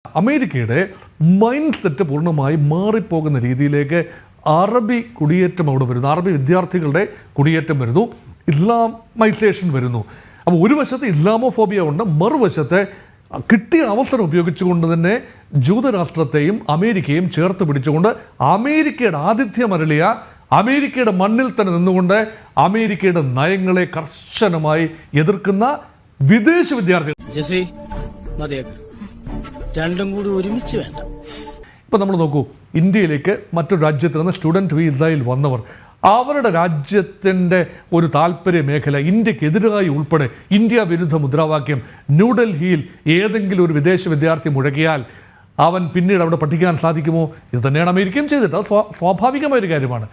അമേരിക്കയുടെ mind set പൂർണ്ണമായി മാറിപ്പോകുന്ന രീതിയിലേക്ക് അറബി കുടിയേറ്റം അവിടെ വരുന്നു, അറബി വിദ്യാർത്ഥികളുടെ കുടിയേറ്റം വരുന്നു, ഇസ്ലാമൈസേഷൻ വരുന്നു. അപ്പോൾ ഒരു വശത്ത് ഇസ്ലാമോഫോബിയ ഉണ്ട്, മറുവശത്തെ കിട്ടിയ അവസരം ഉപയോഗിച്ചുകൊണ്ട് തന്നെ ജൂതരാഷ്ട്രത്തെയും അമേരിക്കയും ചേർത്ത് പിടിച്ചുകൊണ്ട് അമേരിക്കയുടെ ആതിഥ്യമരളിയ അമേരിക്കയുടെ മണ്ണിൽ തന്നെ നിന്നുകൊണ്ട് അമേരിക്കയുടെ നയങ്ങളെ കർശനമായി എതിർക്കുന്ന വിദേശ വിദ്യാർത്ഥികൾ. രണ്ടും കൂടി ഒരുമിച്ച് വേണ്ട. ഇപ്പം നമ്മൾ നോക്കൂ, ഇന്ത്യയിലേക്ക് മറ്റൊരു രാജ്യത്ത് നിന്ന് സ്റ്റുഡൻറ്റ് വിസയിൽ വന്നവർ അവരുടെ രാജ്യത്തിൻ്റെ ഒരു താല്പര്യ മേഖല ഇന്ത്യക്കെതിരായി ഉൾപ്പെടെ ഇന്ത്യ വിരുദ്ധ മുദ്രാവാക്യം ന്യൂഡൽഹിയിൽ ഏതെങ്കിലും ഒരു വിദേശ വിദ്യാർത്ഥി മുഴക്കിയാൽ അവൻ പിന്നീട് അവിടെ പഠിക്കാൻ സാധിക്കുമോ? ഇത് തന്നെയാണ് അമേരിക്കയും ചെയ്തിട്ട്. അത് സ്വാഭാവികമായൊരു കാര്യമാണ്.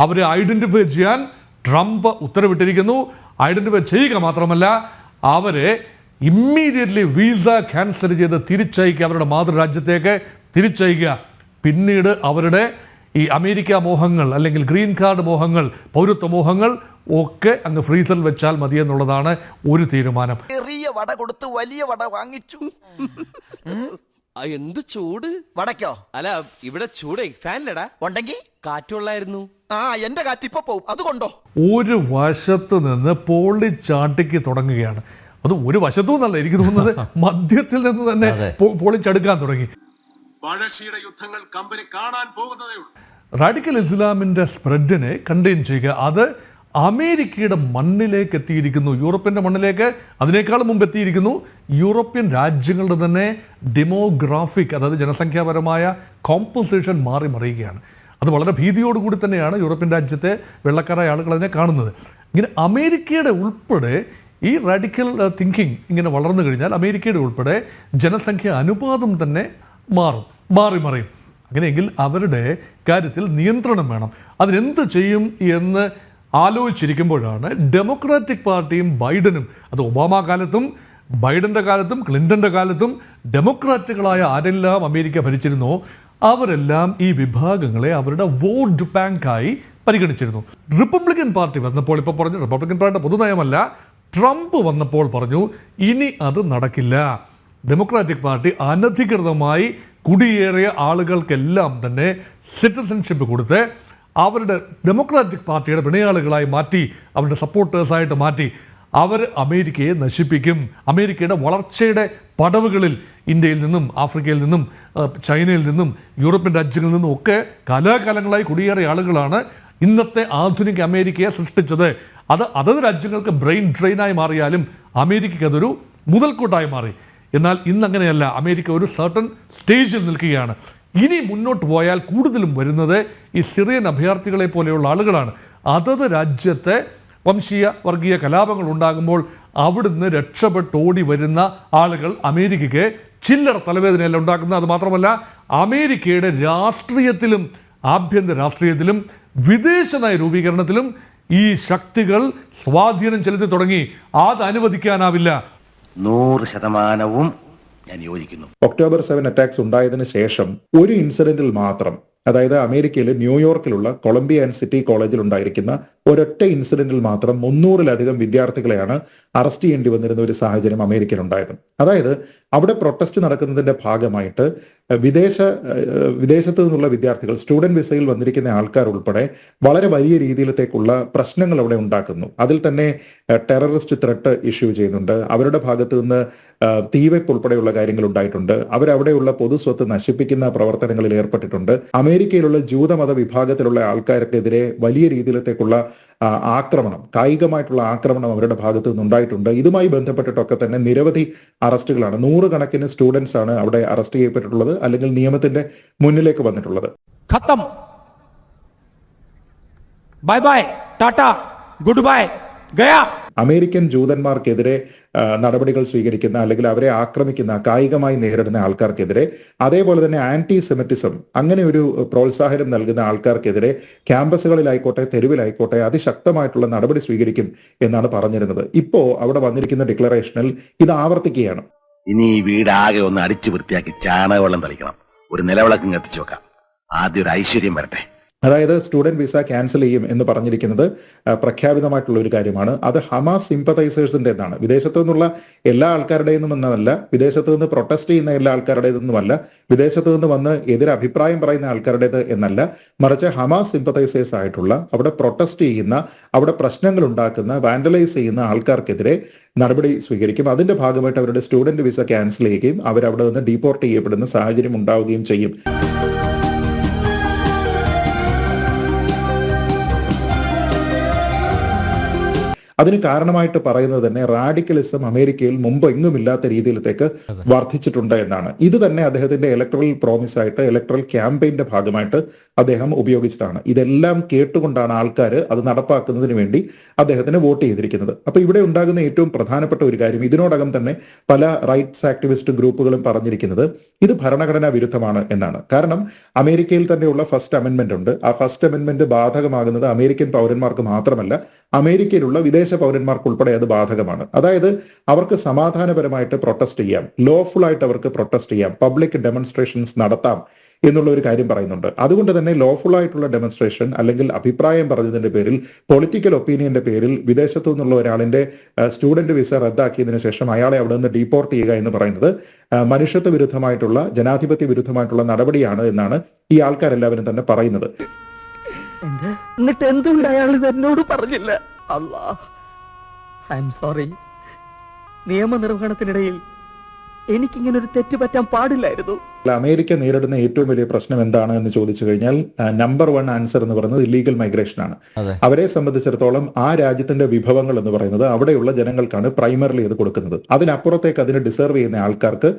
അവരെ ഐഡൻറ്റിഫൈ ചെയ്യാൻ ട്രംപ് ഉത്തരവിട്ടിരിക്കുന്നു. ഐഡൻറ്റിഫൈ ചെയ്യുക മാത്രമല്ല, അവരെ ഇമ്മീഡിയറ്റ്ലി വിസ ക്യാൻസൽ ചെയ്ത് തിരിച്ചയക്കുക, അവരുടെ മാതൃരാജ്യത്തേക്ക് തിരിച്ചയക്കുക. പിന്നീട് അവരുടെ ഈ അമേരിക്ക മോഹങ്ങൾ അല്ലെങ്കിൽ ഗ്രീൻ കാർഡ് മോഹങ്ങൾ, പൗരത്വ മോഹങ്ങൾ ഒക്കെ അങ്ങ് ഫ്രീസറിൽ വെച്ചാൽ മതി എന്നുള്ളതാണ് ഒരു തീരുമാനം. ചെറിയ വട കൊടുത്ത് വലിയ വട വാങ്ങിച്ചു. എന്ത് ചൂട് വടക്കോ? അല്ല, ഇവിടെ ചൂടേ ഫാനിലടാ ഉണ്ടെങ്കിൽ കാറ്റുള്ളായിരുന്നു. എന്റെ കാറ്റ് ഇപ്പൊ പോവും, അതുകൊണ്ടോ? ഒരു വശത്ത് നിന്ന് പൊളിച്ചാട്ടിക്ക് തുടങ്ങുകയാണ്. അത് ഒരു വശത്തു നിന്നല്ല, എനിക്ക് തോന്നുന്നത് മധ്യത്തിൽ നിന്ന് തന്നെ പൊളിച്ചെടുക്കാൻ തുടങ്ങി. യുദ്ധങ്ങൾ കമ്പനി കാണാൻ പോകുന്നതേ ഉള്ളൂ. റാഡിക്കൽ ഇസ്ലാമിൻ്റെ സ്പ്രെഡിനെ കണ്ടെയ്ൻ ചെയ്യുക, അത് അമേരിക്കയുടെ മണ്ണിലേക്ക് എത്തിയിരിക്കുന്നു, യൂറോപ്പിൻ്റെ മണ്ണിലേക്ക് അതിനേക്കാളും മുമ്പ് എത്തിയിരിക്കുന്നു. യൂറോപ്യൻ രാജ്യങ്ങളുടെ തന്നെ ഡെമോഗ്രാഫിക്, അതായത് ജനസംഖ്യാപരമായ കോമ്പോസിഷൻ മാറി മറിയുകയാണ്. അത് വളരെ ഭീതിയോടുകൂടി തന്നെയാണ് യൂറോപ്യൻ രാജ്യത്തെ വെള്ളക്കാരായ ആളുകൾ അതിനെ കാണുന്നത്. ഇങ്ങനെ അമേരിക്കയുടെ ഉൾപ്പെടെ ഈ റാഡിക്കൽ തിങ്കിങ് ഇങ്ങനെ വളർന്നു കഴിഞ്ഞാൽ അമേരിക്കയുടെ ഉൾപ്പെടെ ജനസംഖ്യ അനുപാതം തന്നെ മാറി മറിയും. അങ്ങനെയെങ്കിൽ അവരുടെ കാര്യത്തിൽ നിയന്ത്രണം വേണം. അതിനെന്ത് ചെയ്യും എന്ന് ആലോചിച്ചിരിക്കുമ്പോഴാണ് ഡെമോക്രാറ്റിക് പാർട്ടിയും ബൈഡനും, അത് ഒബാമ കാലത്തും ബൈഡൻ്റെ കാലത്തും ക്ലിൻ്റൻ്റെ കാലത്തും ഡെമോക്രാറ്റുകളായ ആരെല്ലാം അമേരിക്ക ഭരിച്ചിരുന്നോ അവരെല്ലാം ഈ വിഭാഗങ്ങളെ അവരുടെ വോട്ട് ബാങ്കായി പരിഗണിച്ചിരുന്നു. റിപ്പബ്ലിക്കൻ പാർട്ടി വന്നപ്പോൾ, ഇപ്പോൾ പറഞ്ഞു റിപ്പബ്ലിക്കൻ പാർട്ടിയുടെ പൊതുനയമല്ല, ട്രംപ് വന്നപ്പോൾ പറഞ്ഞു ഇനി അത് നടക്കില്ല. ഡെമോക്രാറ്റിക് പാർട്ടി അനധികൃതമായി കുടിയേറിയ ആളുകൾക്കെല്ലാം തന്നെ സിറ്റിസൺഷിപ്പ് കൊടുത്ത് അവരുടെ ഡെമോക്രാറ്റിക് പാർട്ടിയുടെ പിണയാളുകളായി മാറ്റി, അവരുടെ സപ്പോർട്ടേഴ്സായിട്ട് മാറ്റി അവർ അമേരിക്കയെ നശിപ്പിക്കും. അമേരിക്കയുടെ വളർച്ചയുടെ പടവുകളിൽ ഇന്ത്യയിൽ നിന്നും ആഫ്രിക്കയിൽ നിന്നും ചൈനയിൽ നിന്നും യൂറോപ്യൻ രാജ്യങ്ങളിൽ നിന്നും ഒക്കെ കാലാകാലങ്ങളായി കുടിയേറിയ ആളുകളാണ് ഇന്നത്തെ ആധുനിക അമേരിക്കയെ സൃഷ്ടിച്ചത്. അത് അതത് രാജ്യങ്ങൾക്ക് ബ്രെയിൻ ഡ്രെയിനായി മാറിയാലും അമേരിക്കയ്ക്ക് അതൊരു മുതൽക്കൂട്ടായി മാറി. എന്നാൽ ഇന്നങ്ങനെയല്ല. അമേരിക്ക ഒരു സർട്ടൺ സ്റ്റേജിൽ നിൽക്കുകയാണ്. ഇനി മുന്നോട്ട് പോയാൽ കൂടുതലും വരുന്നത് ഈ സിറിയൻ അഭയാർത്ഥികളെ പോലെയുള്ള ആളുകളാണ്. അതത് രാജ്യത്തെ വംശീയ വർഗീയ കലാപങ്ങൾ ഉണ്ടാകുമ്പോൾ അവിടുന്ന് രക്ഷപ്പെട്ടോടി വരുന്ന ആളുകൾ അമേരിക്കയ്ക്ക് ചില്ലറ തലവേദനയല്ല ഉണ്ടാക്കുന്നത്. അത് മാത്രമല്ല, അമേരിക്കയുടെ രാഷ്ട്രീയത്തിലും ആഭ്യന്തര രാഷ്ട്രീയത്തിലും വിദേശ നയ രൂപീകരണത്തിലും ഈ ശക്തികൾ സ്വാധീനം ചെലുത്തി തുടങ്ങി. അത് അനുവദിക്കാനാവില്ല. 100% ഞാൻ യോജിക്കുന്നു. ഒക്ടോബർ 7 അറ്റാക്സ് ഉണ്ടായതിനു ശേഷം ഒരു ഇൻസിഡന്റിൽ മാത്രം, അതായത് അമേരിക്കയിൽ ന്യൂയോർക്കിലുള്ള കൊളംബിയ ആൻഡ് സിറ്റി കോളേജിൽ ഉണ്ടായിരിക്കുന്ന ഒരൊറ്റ ഇൻസിഡന്റിൽ മാത്രം 300-ലധികം വിദ്യാർത്ഥികളെയാണ് അറസ്റ്റ് ചെയ്യേണ്ടി വന്നിരുന്ന ഒരു സാഹചര്യം അമേരിക്കയിൽ ഉണ്ടായത്. അതായത് അവിടെ പ്രൊട്ടസ്റ്റ് നടക്കുന്നതിന്റെ ഭാഗമായിട്ട് വിദേശത്തു നിന്നുള്ള വിദ്യാർത്ഥികൾ, സ്റ്റുഡന്റ് വിസയിൽ വന്നിരിക്കുന്ന ആൾക്കാർ ഉൾപ്പെടെ വളരെ വലിയ രീതിയിലത്തേക്കുള്ള പ്രശ്നങ്ങൾ അവിടെ ഉണ്ടാക്കുന്നു. അതിൽ തന്നെ ടെററിസ്റ്റ് ത്രെട്ട് ഇഷ്യൂ ചെയ്യുന്നുണ്ട്. അവരുടെ ഭാഗത്തു നിന്ന് തീവെപ്പ് ഉൾപ്പെടെയുള്ള കാര്യങ്ങൾ ഉണ്ടായിട്ടുണ്ട്. അവരവിടെയുള്ള പൊതുസ്വത്ത് നശിപ്പിക്കുന്ന പ്രവർത്തനങ്ങളിൽ ഏർപ്പെട്ടിട്ടുണ്ട്. അമേരിക്കയിലുള്ള ജൂതമത വിഭാഗത്തിലുള്ള ആൾക്കാർക്കെതിരെ വലിയ രീതിയിലത്തേക്കുള്ള ആക്രമണം, കായികമായിട്ടുള്ള ആക്രമണം അവരുടെ ഭാഗത്തു നിന്നുണ്ടായിട്ടുണ്ട്. ഇതുമായി ബന്ധപ്പെട്ടിട്ടൊക്കെ തന്നെ നിരവധി അറസ്റ്റുകളാണ്. 100 കണക്കിന് സ്റ്റുഡൻസ് ആണ് അവിടെ അറസ്റ്റ് ചെയ്യപ്പെട്ടിട്ടുള്ളത്, അല്ലെങ്കിൽ നിയമത്തിന്റെ മുന്നിലേക്ക് വന്നിട്ടുള്ളത്. ഖത്തം, bye bye, tata, goodbye, ഗയാ. അമേരിക്കൻ ജൂതന്മാർക്കെതിരെ നടപടികൾ സ്വീകരിക്കുന്ന അല്ലെങ്കിൽ അവരെ ആക്രമിക്കുന്ന, കായികമായി നേരിടുന്ന ആൾക്കാർക്കെതിരെ, അതേപോലെ തന്നെ ആന്റി സെമിറ്റിസം അങ്ങനെ ഒരു പ്രോത്സാഹനം നൽകുന്ന ആൾക്കാർക്കെതിരെ ക്യാമ്പസുകളിലായിക്കോട്ടെ തെരുവിലായിക്കോട്ടെ അതിശക്തമായിട്ടുള്ള നടപടി സ്വീകരിക്കും എന്നാണ് പറഞ്ഞിരുന്നത്. ഇപ്പോ അവിടെ വന്നിരിക്കുന്ന ഡിക്ലറേഷനിൽ ഇത് ആവർത്തിക്കുകയാണ്. ഇനി ഈ വീടാകെ ഒന്ന് അടിച്ചു വൃത്തിയാക്കി ചാണകവെള്ളം തളിക്കണം, ഒരു നിലവിളക്കും കത്തിച്ചു വെക്കാം. ആദ്യം ഒരു ഐശ്വര്യം വരട്ടെ. അതായത് സ്റ്റുഡൻറ് വിസ ക്യാൻസൽ ചെയ്യും എന്ന് പറഞ്ഞിരിക്കുന്നത് പ്രഖ്യാപിതമായിട്ടുള്ള ഒരു കാര്യമാണ്. അത് ഹമാസ് സിമ്പതൈസേഴ്സിൻ്റെ എന്നാണ്. വിദേശത്തു നിന്നുള്ള എല്ലാ ആൾക്കാരുടെയും എന്നല്ല, വിദേശത്തു നിന്ന് പ്രൊട്ടസ്റ്റ് ചെയ്യുന്ന എല്ലാ ആൾക്കാരുടേതൊന്നുമല്ല, വിദേശത്തു നിന്ന് വന്ന് എതിരെ അഭിപ്രായം പറയുന്ന ആൾക്കാരുടേത് എന്നല്ല, മറിച്ച് ഹമാസ് സിമ്പതൈസേഴ്സ് ആയിട്ടുള്ള, അവിടെ പ്രൊട്ടസ്റ്റ് ചെയ്യുന്ന, അവിടെ പ്രശ്നങ്ങൾ ഉണ്ടാക്കുന്ന, വാൻഡലൈസ് ചെയ്യുന്ന ആൾക്കാർക്കെതിരെ നടപടി സ്വീകരിക്കും. അതിന്റെ ഭാഗമായിട്ട് അവരുടെ സ്റ്റുഡൻറ് വിസ ക്യാൻസൽ ചെയ്യുകയും അവരവിടെ നിന്ന് ഡീപ്പോർട്ട് ചെയ്യപ്പെടുന്ന സാഹചര്യം ഉണ്ടാവുകയും ചെയ്യും. അതിന് കാരണമായിട്ട് പറയുന്നത് തന്നെ റാഡിക്കലിസം അമേരിക്കയിൽ മുമ്പ് എങ്ങുമില്ലാത്ത രീതിയിലത്തേക്ക് വർദ്ധിച്ചിട്ടുണ്ട് എന്നാണ്. ഇത് തന്നെ അദ്ദേഹത്തിന്റെ ഇലക്ട്രൽ പ്രോമിസ് ആയിട്ട്, ഇലക്ട്രൽ ക്യാമ്പയിന്റെ ഭാഗമായിട്ട് അദ്ദേഹം ഉപയോഗിച്ചതാണ്. ഇതെല്ലാം കേട്ടുകൊണ്ടാണ് ആൾക്കാർ അത് നടപ്പാക്കുന്നതിന് വേണ്ടി അദ്ദേഹത്തിന് വോട്ട് ചെയ്തിരിക്കുന്നത്. അപ്പൊ ഇവിടെ ഉണ്ടാകുന്ന ഏറ്റവും പ്രധാനപ്പെട്ട ഒരു കാര്യം, ഇതിനോടകം തന്നെ പല റൈറ്റ്സ് ആക്ടിവിസ്റ്റ് ഗ്രൂപ്പുകളും പറഞ്ഞിരിക്കുന്നത് ഇത് ഭരണഘടനാ വിരുദ്ധമാണ് എന്നാണ്. കാരണം അമേരിക്കയിൽ തന്നെയുള്ള ഫസ്റ്റ് അമെന്റ്മെന്റ് ഉണ്ട്. ആ ഫസ്റ്റ് അമെന്റ്മെന്റ് ബാധകമാകുന്നത് അമേരിക്കൻ പൗരന്മാർക്ക് മാത്രമല്ല, അമേരിക്കയിലുള്ള വിദേശ പൗരന്മാർക്ക് ഉൾപ്പെടെ അത് ബാധകമാണ്. അതായത് അവർക്ക് സമാധാനപരമായിട്ട് പ്രൊട്ടസ്റ്റ് ചെയ്യാം, ലോഫുൾ ആയിട്ട് അവർക്ക് പ്രൊട്ടസ്റ്റ് ചെയ്യാം, പബ്ലിക് ഡെമോൺസ്ട്രേഷൻസ് നടത്താം എന്നുള്ള ഒരു കാര്യം പറയുന്നുണ്ട്. അതുകൊണ്ട് തന്നെ ലോഫുൾ ആയിട്ടുള്ള ഡെമോൺസ്ട്രേഷൻ അല്ലെങ്കിൽ അഭിപ്രായം പറഞ്ഞതിന്റെ പേരിൽ, പൊളിറ്റിക്കൽ ഒപ്പീനിയന്റെ പേരിൽ വിദേശത്തു നിന്നുള്ള ഒരാളിന്റെ സ്റ്റുഡന്റ് വിസ റദ്ദാക്കിയതിനു ശേഷം അയാളെ അവിടെ നിന്ന് ഡീപ്പോർട്ട് ചെയ്യുക എന്ന് പറയുന്നത് മനുഷ്യത്വ വിരുദ്ധമായിട്ടുള്ള, ജനാധിപത്യ വിരുദ്ധമായിട്ടുള്ള നടപടിയാണ് എന്നാണ് ഈ ആൾക്കാരെല്ലാവരും തന്നെ പറയുന്നത്. എന്നിട്ട് എന്തുകൊണ്ട് അയാൾ ഇത് എന്നോട് പറഞ്ഞില്ല? അല്ലാ, ഐ എം സോറി. നിയമനിർവഹണത്തിനിടയിൽ എനിക്കിങ്ങനെ ഒരു തെറ്റ് പറ്റാൻ പാടില്ലായിരുന്നു. അമേരിക്ക നേരിടുന്ന ഏറ്റവും വലിയ പ്രശ്നം എന്താണ് എന്ന് ചോദിച്ചു കഴിഞ്ഞാൽ നമ്പർ 1 ആൻസർ എന്ന് പറയുന്നത് ഇല്ലീഗൽ മൈഗ്രേഷൻ ആണ്. അവരെ സംബന്ധിച്ചിടത്തോളം ആ രാജ്യത്തിന്റെ വിഭവങ്ങൾ എന്ന് പറയുന്നത് അവിടെയുള്ള ജനങ്ങൾക്കാണ് പ്രൈമറിലി അത് കൊടുക്കുന്നത്. അതിനപ്പുറത്തേക്ക് അതിന് ഡിസർവ് ചെയ്യുന്ന ആൾക്കാർക്ക്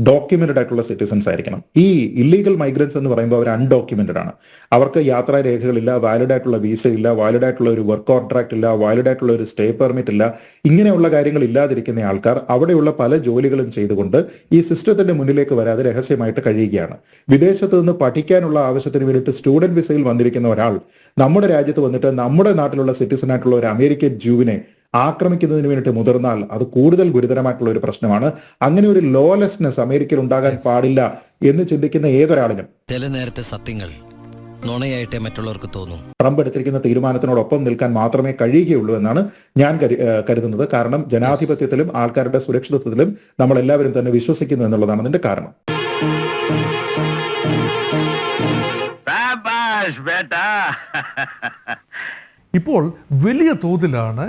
ഡോക്യുമെന്റഡ് ആയിട്ടുള്ള സിറ്റിസൺസ് ആയിരിക്കണം. ഈ ഇല്ലീഗൽ മൈഗ്രൻസ് എന്ന് പറയുമ്പോൾ അവർ അൺഡോക്യുമെന്റഡ് ആണ്. അവർക്ക് യാത്രാ രേഖകളില്ല, വാലിഡ് ആയിട്ടുള്ള വിസ ഇല്ല, വാലിഡ് ആയിട്ടുള്ള ഒരു വർക്ക് കോൺട്രാക്ട് ഇല്ല, വാലിഡ് ആയിട്ടുള്ള ഒരു സ്റ്റേ പെർമിറ്റ് ഇല്ല. ഇങ്ങനെയുള്ള കാര്യങ്ങൾ ഇല്ലാതിരിക്കുന്ന ആൾക്കാർ അവിടെയുള്ള പല ജോലികളും ചെയ്തുകൊണ്ട് ഈ സിസ്റ്റത്തിന്റെ മുന്നിലേക്ക് വരാതെ രഹസ്യമായിട്ട് കഴിയുകയാണ്. വിദേശത്ത് നിന്ന് പഠിക്കാനുള്ള ആവശ്യത്തിന് വേണ്ടിയിട്ട് സ്റ്റുഡന്റ് വിസയിൽ വന്നിരിക്കുന്ന ഒരാൾ നമ്മുടെ രാജ്യത്ത് വന്നിട്ട് നമ്മുടെ നാട്ടിലുള്ള സിറ്റിസൺ ആയിട്ടുള്ള ഒരു അമേരിക്കൻ ജൂവിനെ ആക്രമിക്കുന്നതിന് വേണ്ടിയിട്ട് മുതിർന്നാൽ അത് കൂടുതൽ ഗുരുതരമായിട്ടുള്ള ഒരു പ്രശ്നമാണ്. അങ്ങനെ ഒരു ലോലെസ്നെസ് അമേരിക്കയിൽ ഉണ്ടാകാൻ പാടില്ല എന്ന് ചിന്തിക്കുന്ന ഏതൊരാളിനും ചില നേരത്തെ സത്യങ്ങൾ നുണയായിട്ടേ മറ്റുള്ളവർക്ക് തോന്നും. ട്രംപ് എടുത്തിരിക്കുന്ന തീരുമാനത്തിനോടൊപ്പം നിൽക്കാൻ മാത്രമേ കഴിയുകയുള്ളൂ എന്നാണ് ഞാൻ കരുതുന്നത്. കാരണം ജനാധിപത്യത്തിലും ആൾക്കാരുടെ സുരക്ഷിതത്വത്തിലും നമ്മൾ എല്ലാവരും തന്നെ വിശ്വസിക്കുന്നു എന്നുള്ളതാണ് അതിന്റെ കാരണം. ഇപ്പോൾ വലിയ തോതിലാണ്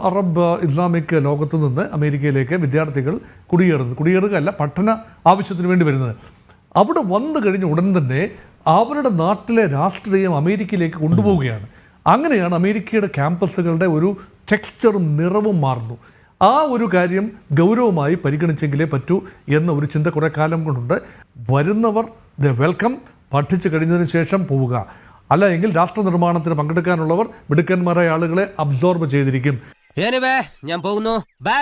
അറബ് ഇസ്ലാമിക് ലോകത്തു നിന്ന് അമേരിക്കയിലേക്ക് വിദ്യാർത്ഥികൾ കുടിയേറുകയല്ല, പഠന ആവശ്യത്തിന് വേണ്ടി വരുന്നത്. അവിടെ വന്നു കഴിഞ്ഞ ഉടൻ തന്നെ അവരുടെ നാട്ടിലെ രാഷ്ട്രീയം അമേരിക്കയിലേക്ക് കൊണ്ടുപോവുകയാണ്. അങ്ങനെയാണ് അമേരിക്കയുടെ ക്യാമ്പസുകളുടെ ഒരു ടെക്സ്ചറും നിറവും മാറുന്നു. ആ ഒരു കാര്യം ഗൗരവമായി പരിഗണിച്ചെങ്കിലേ പറ്റൂ എന്ന ഒരു ചിന്ത കുറേ കാലം കൊണ്ടുണ്ട്. വരുന്നവർ വെൽക്കം, പഠിച്ചു കഴിഞ്ഞതിന് ശേഷം പോവുക. അല്ല എങ്കിൽ രാഷ്ട്ര നിർമ്മാണത്തിന് പങ്കെടുക്കാനുള്ളവർ മിടുക്കന്മാരായ ആളുകളെ അബ്സോർബ് ചെയ്തിരിക്കും. ഞാൻ പോകുന്നു. ബൈ.